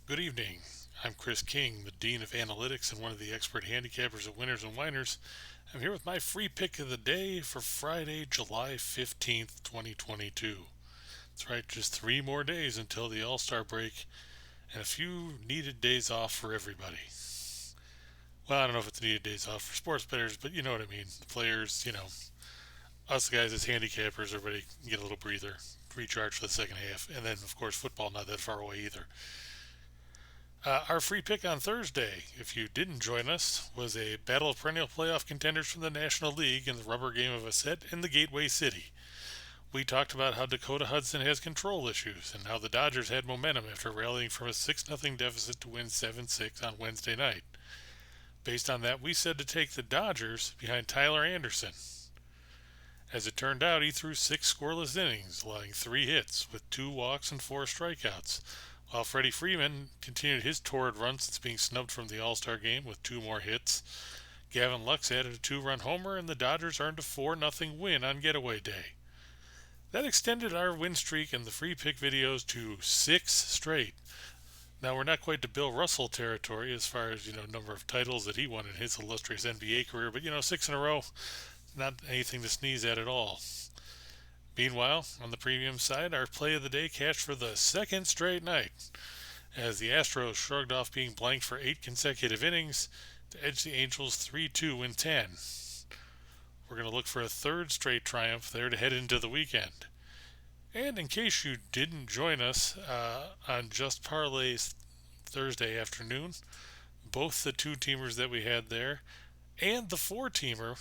Good evening. I'm Chris King, the Dean of Analytics and one of the expert handicappers at Winners and Whiners. I'm here with my free pick of the day for Friday, July 15th, 2022. That's right, just 3 more days until the All-Star break and a few needed days off for everybody. Well, I don't know if it's needed days off for sports bettors, but you know what I mean. The players, us guys as handicappers, everybody get a little breather, recharge for the second half, and then, of course, football not that far away either. Our free pick on Thursday, if you didn't join us, was a battle of perennial playoff contenders from the National League in the rubber game of a set in the Gateway City. We talked about how Dakota Hudson has control issues and how the Dodgers had momentum after rallying from a 6-0 deficit to win 7-6 on Wednesday night. Based on that, we said to take the Dodgers behind Tyler Anderson. As it turned out, he threw 6 scoreless innings, allowing 3 hits with 2 walks and 4 strikeouts, while Freddie Freeman continued his torrid run since being snubbed from the All-Star game with 2 more hits. Gavin Lux added a 2-run homer, and the Dodgers earned a 4-0 win on Getaway Day. That extended our win streak in the free pick videos to 6 straight. Now, we're not quite to Bill Russell territory as far as, number of titles that he won in his illustrious NBA career, but, 6 in a row, not anything to sneeze at all. Meanwhile, on the premium side, our play of the day cashed for the second straight night, as the Astros shrugged off being blanked for 8 consecutive innings to edge the Angels 3-2 in 10. We're going to look for a third straight triumph there to head into the weekend. And in case you didn't join us on Just Parlays Thursday afternoon, both the 2-teamers that we had there and the 4-teamer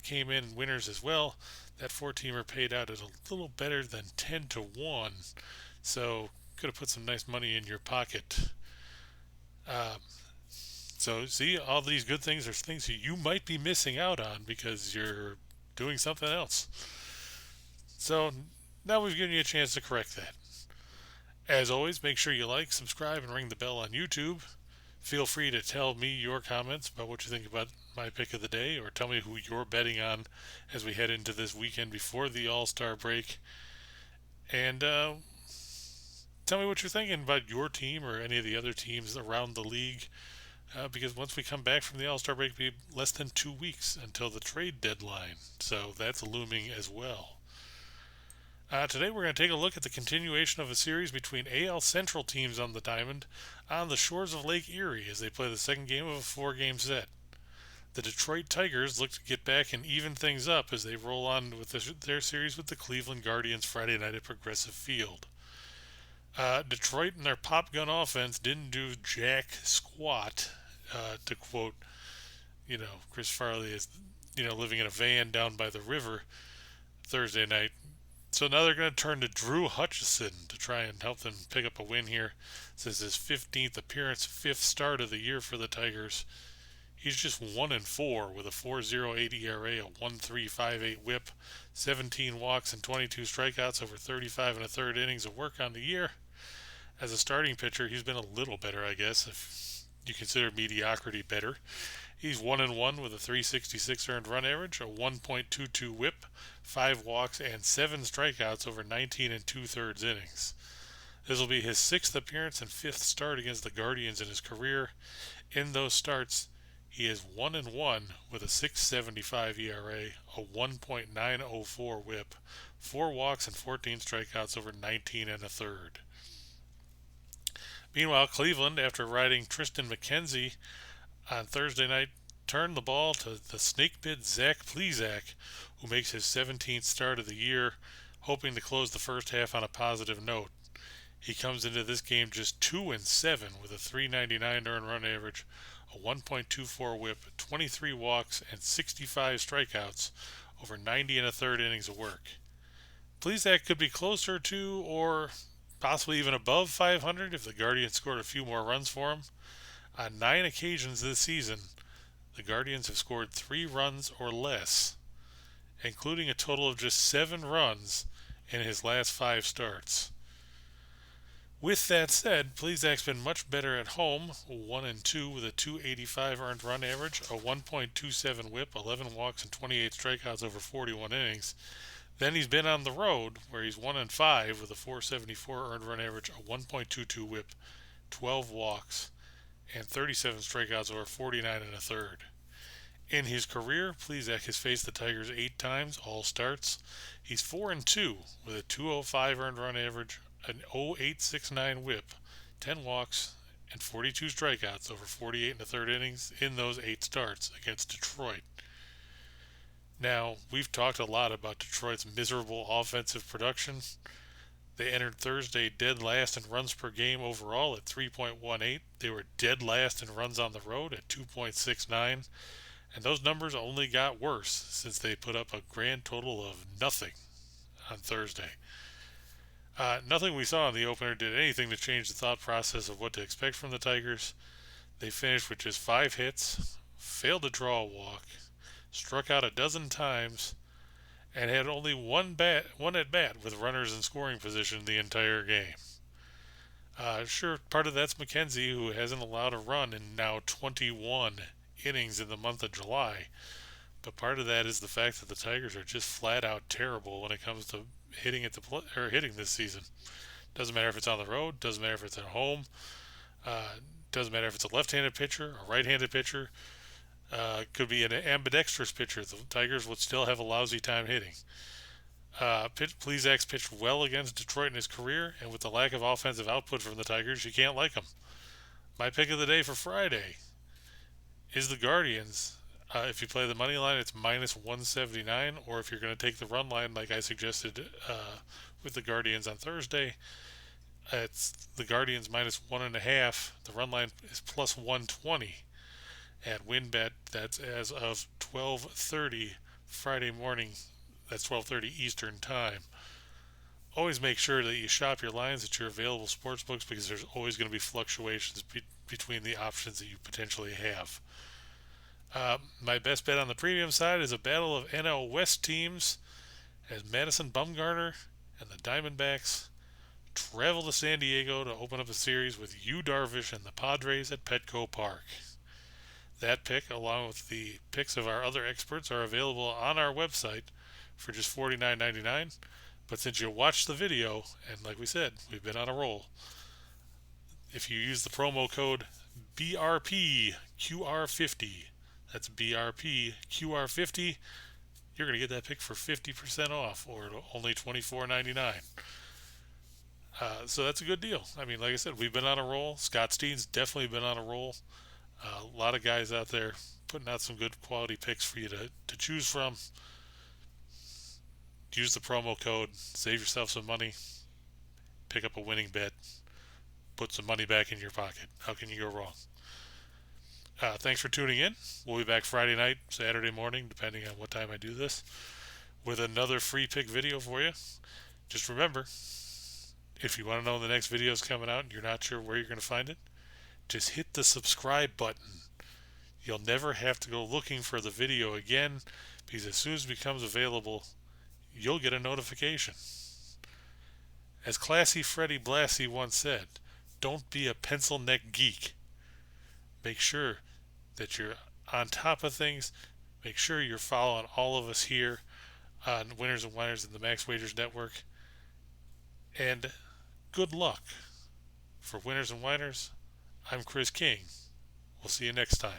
came in winners as well. That 4-teamer paid out at a little better than 10-1, so could have put some nice money in your pocket. So see, all these good things are things that you might be missing out on because you're doing something else. So now we've given you a chance to correct that. As always, make sure you like, subscribe, and ring the bell on YouTube. Feel free to tell me your comments about what you think about my pick of the day, or tell me who you're betting on as we head into this weekend before the All-Star break. And tell me what you're thinking about your team or any of the other teams around the league, because once we come back from the All-Star break, it'll be less than 2 weeks until the trade deadline. So that's looming as well. Today we're going to take a look at the continuation of a series between AL Central teams on the diamond on the shores of Lake Erie as they play the second game of a 4-game set. The Detroit Tigers look to get back and even things up as they roll on with their series with the Cleveland Guardians Friday night at Progressive Field. Detroit and their pop gun offense didn't do jack squat, to quote, Chris Farley is, living in a van down by the river Thursday night. So now they're going to turn to Drew Hutchison to try and help them pick up a win here. This is his 15th appearance, 5th start of the year for the Tigers. He's just 1-4 with a 4.08 ERA, a 1.358 WHIP, 17 walks and 22 strikeouts over 35 and a third innings of work on the year. As a starting pitcher, he's been a little better, I guess, if you consider mediocrity better. He's 1-1 with a 3.66 earned run average, a 1.22 WHIP, 5 walks, and 7 strikeouts over 19 and 2/3 innings. This will be his 6th appearance and 5th start against the Guardians in his career. In those starts, he is 1-1 with a 6.75 ERA, a 1.904 WHIP, 4 walks, and 14 strikeouts over 19 and a third. Meanwhile, Cleveland, after riding Tristan McKenzie on Thursday night, turned the ball to the snake-bit Zach Plesac, who makes his 17th start of the year, hoping to close the first half on a positive note. He comes into this game just 2-7 with a 3.99 earned run average, a 1.24 WHIP, 23 walks, and 65 strikeouts over 90 and a third innings of work. Plesac could be closer to or possibly even above 500 if the Guardians scored a few more runs for him. On 9 occasions this season, the Guardians have scored 3 runs or less, including a total of just 7 runs in his last 5 starts. With that said, Plesac's been much better at home, 1-2 with a 2.85 earned run average, a 1.27 WHIP, 11 walks, and 28 strikeouts over 41 innings. Then he's been on the road, where he's 1-5 with a 4.74 earned run average, a 1.22 WHIP, 12 walks, and 37 strikeouts over 49 and a third. In his career, Plesac has faced the Tigers 8 times, all starts. He's 4-2 with a 2.05 earned run average, an 0.869 whip, 10 walks, and 42 strikeouts over 48 and a third innings in those 8 starts against Detroit. Now, we've talked a lot about Detroit's miserable offensive production. They entered Thursday dead last in runs per game overall at 3.18. They were dead last in runs on the road at 2.69. And those numbers only got worse since they put up a grand total of nothing on Thursday. Nothing we saw in the opener did anything to change the thought process of what to expect from the Tigers. They finished with just 5 hits, failed to draw a walk, struck out a dozen times, and had only one at bat with runners in scoring position the entire game. Sure, part of that's McKenzie, who hasn't allowed a run in now 21 innings in the month of July. But part of that is the fact that the Tigers are just flat out terrible when it comes to hitting hitting this season. Doesn't matter if it's on the road, doesn't matter if it's at home, doesn't matter if it's a left-handed pitcher, a right-handed pitcher, could be an ambidextrous pitcher. The Tigers would still have a lousy time hitting. Plesac's pitched well against Detroit in his career, and with the lack of offensive output from the Tigers, you can't like him. My pick of the day for Friday is the Guardians. If you play the money line, it's minus 179, or if you're going to take the run line like I suggested with the Guardians on Thursday, it's the Guardians minus 1.5. The run line is plus 120. At WinBet, that's as of 12:30 Friday morning. That's 12:30 Eastern Time. Always make sure that you shop your lines at your available sportsbooks because there's always going to be fluctuations between the options that you potentially have. My best bet on the premium side is a battle of NL West teams as Madison Bumgarner and the Diamondbacks travel to San Diego to open up a series with Yu Darvish and the Padres at Petco Park. That pick, along with the picks of our other experts, are available on our website for just $49.99. But since you watched the video, and like we said, we've been on a roll, if you use the promo code BRPQR50, that's BRPQR50, you're going to get that pick for 50% off, or only $24.99. So that's a good deal. I mean, like I said, we've been on a roll. Scott Steen's definitely been on a roll. A lot of guys out there putting out some good quality picks for you to choose from. Use the promo code, save yourself some money, pick up a winning bet, put some money back in your pocket. How can you go wrong? Thanks for tuning in. We'll be back Friday night, Saturday morning, depending on what time I do this, with another free pick video for you. Just remember, if you want to know when the next video is coming out and you're not sure where you're going to find it, just hit the subscribe button. You'll never have to go looking for the video again, because as soon as it becomes available, you'll get a notification. As Classy Freddie Blassie once said, don't be a pencil neck geek. Make sure that you're on top of things. Make sure you're following all of us here on Winners and Whiners in the Max Wagers Network. And good luck. For Winners and Whiners, I'm Chris King. We'll see you next time.